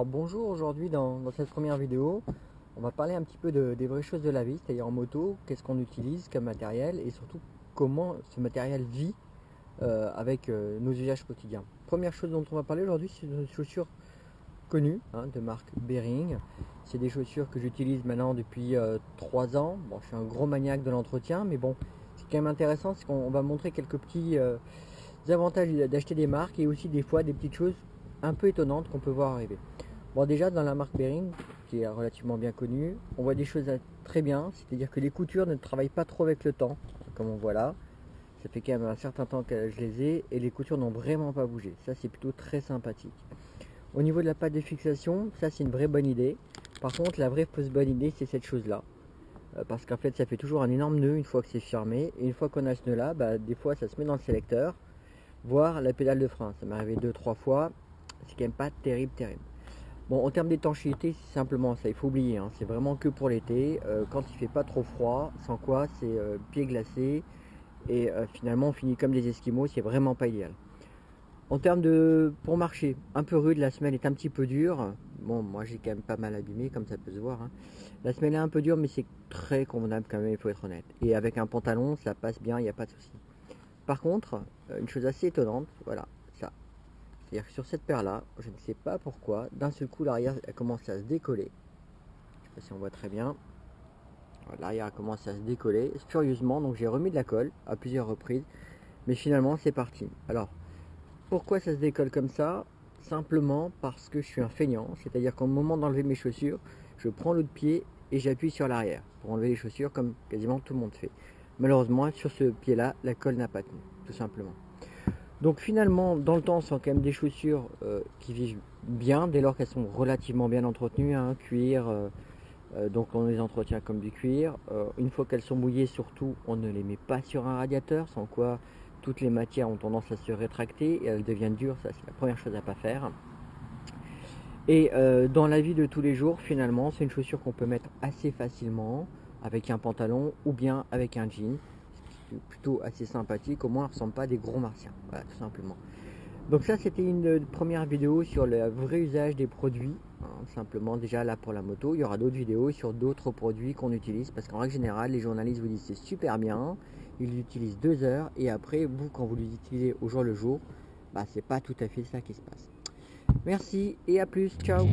bonjour, aujourd'hui dans cette première vidéo, on va parler un petit peu des vraies choses de la vie, c'est-à-dire en moto, qu'est-ce qu'on utilise comme matériel et surtout comment ce matériel vit avec nos usages quotidiens. Première chose dont on va parler aujourd'hui, c'est une chaussure connue de marque Bering. C'est des chaussures que j'utilise maintenant depuis 3 ans. Bon, je suis un gros maniaque de l'entretien, mais bon, ce qui est quand même intéressant, c'est qu'on va montrer quelques petits avantages d'acheter des marques et aussi des fois des petites choses un peu étonnantes qu'on peut voir arriver. Bon, déjà dans la marque Bering, qui est relativement bien connue, on voit des choses très bien, c'est-à-dire que les coutures ne travaillent pas trop avec le temps, comme on voit là. Ça fait quand même un certain temps que je les ai et les coutures n'ont vraiment pas bougé. Ça, c'est plutôt très sympathique. Au niveau de la pâte de fixation, ça c'est une vraie bonne idée. Par contre, la vraie fausse bonne idée, c'est cette chose-là. Parce qu'en fait, ça fait toujours un énorme nœud une fois que c'est fermé. Et une fois qu'on a ce nœud-là, des fois, ça se met dans le sélecteur, voire la pédale de frein. Ça m'est arrivé 2-3 fois. C'est quand même pas terrible. Bon, en termes d'étanchéité, c'est simplement ça, il faut oublier, c'est vraiment que pour l'été, quand il fait pas trop froid, sans quoi c'est pied glacé, et finalement on finit comme des esquimaux, c'est vraiment pas idéal. En termes pour marcher, un peu rude, la semelle est un petit peu dure, bon moi j'ai quand même pas mal abîmé comme ça peut se voir, La semelle est un peu dure mais c'est très convenable quand même, il faut être honnête, et avec un pantalon ça passe bien, il n'y a pas de souci. Par contre, une chose assez étonnante, voilà, ça. C'est-à-dire que sur cette paire-là, je ne sais pas pourquoi, d'un seul coup, l'arrière a commencé à se décoller. Je ne sais pas si on voit très bien. L'arrière a commencé à se décoller furieusement, donc j'ai remis de la colle à plusieurs reprises. Mais finalement, c'est parti. Alors, pourquoi ça se décolle comme ça? Simplement parce que je suis un feignant. C'est-à-dire qu'au moment d'enlever mes chaussures, je prends l'autre pied et j'appuie sur l'arrière pour enlever les chaussures comme quasiment tout le monde fait. Malheureusement, sur ce pied-là, la colle n'a pas tenu, tout simplement. Donc finalement, dans le temps, ce sont quand même des chaussures qui vivent bien dès lors qu'elles sont relativement bien entretenues, cuir, donc on les entretient comme du cuir. Une fois qu'elles sont mouillées, surtout, on ne les met pas sur un radiateur, sans quoi toutes les matières ont tendance à se rétracter et elles deviennent dures, ça c'est la première chose à ne pas faire. Et dans la vie de tous les jours, finalement, c'est une chaussure qu'on peut mettre assez facilement avec un pantalon ou bien avec un jean. Plutôt assez sympathique, au moins on ne ressemble pas à des gros martiens, voilà, tout simplement. Donc ça c'était une première vidéo sur le vrai usage des produits, simplement déjà là pour la moto. Il y aura d'autres vidéos sur d'autres produits qu'on utilise, parce qu'en règle générale les journalistes vous disent c'est super bien, ils l'utilisent 2 heures et après vous quand vous l'utilisez au jour le jour, c'est pas tout à fait ça qui se passe. Merci et à plus, ciao.